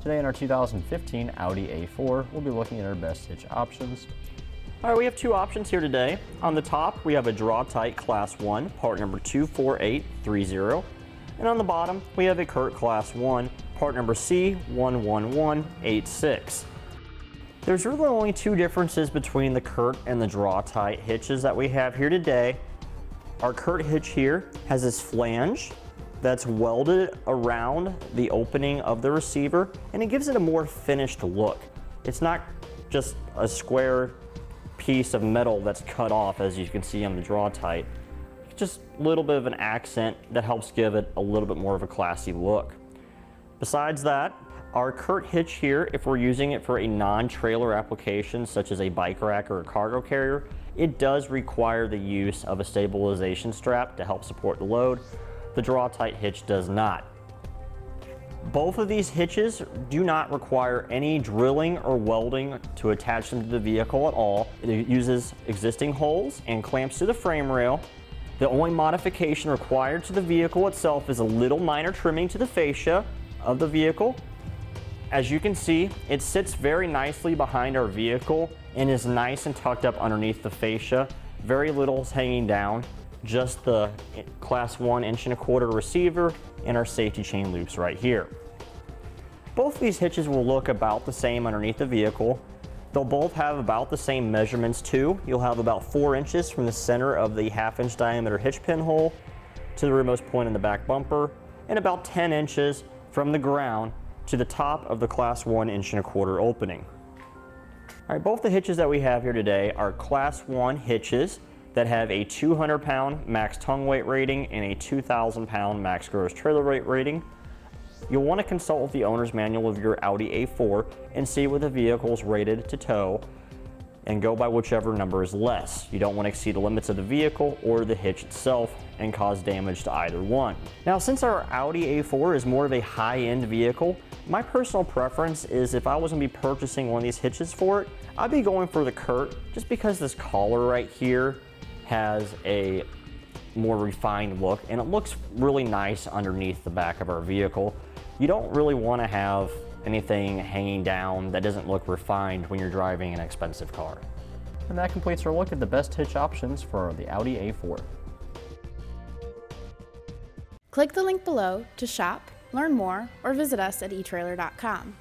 Today in our 2015 Audi A4, we'll be looking at our best hitch options. All right, we have two options here today. On the top, we have a Draw-Tite Class 1, part number 24830. And on the bottom, we have a Curt Class 1, part number C11186. There's really only two differences between the Curt and the Draw-Tite hitches that we have here today. Our Curt hitch here has this flange that's welded around the opening of the receiver, and it gives it a more finished look. It's not just a square piece of metal that's cut off, as you can see on the Draw-Tite. Just a little bit of an accent that helps give it a little bit more of a classy look. Besides that, our Curt hitch here, if we're using it for a non-trailer application such as a bike rack or a cargo carrier, it does require the use of a stabilization strap to help support the load. The Draw-Tite hitch does not. Both of these hitches do not require any drilling or welding to attach them to the vehicle at all. It uses existing holes and clamps to the frame rail. The only modification required to the vehicle itself is a little minor trimming to the fascia of the vehicle. As you can see, it sits very nicely behind our vehicle and is nice and tucked up underneath the fascia. Very little is hanging down, just the Class 1 1.25" receiver and our safety chain loops right here. Both of these hitches will look about the same underneath the vehicle. They'll both have about the same measurements too. You'll have about 4 inches from the center of the 1/2 inch diameter hitch pin hole to the rearmost point in the back bumper, and about 10 inches from the ground to the top of the Class 1 1.25" opening. All right, both the hitches that we have here today are Class 1 hitches that have a 200-pound max tongue weight rating and a 2,000-pound max gross trailer weight rating. You'll want to consult with the owner's manual of your Audi A4 and see what the vehicle is rated to tow and go by whichever number is less. You don't want to exceed the limits of the vehicle or the hitch itself and cause damage to either one. Now, since our Audi A4 is more of a high-end vehicle, my personal preference is if I was going to be purchasing one of these hitches for it, I'd be going for the Curt, just because this collar right here has a more refined look and it looks really nice underneath the back of our vehicle. You don't really want to have anything hanging down that doesn't look refined when you're driving an expensive car. And that completes our look at the best hitch options for the Audi A4. Click the link below to shop, learn more, or visit us at etrailer.com.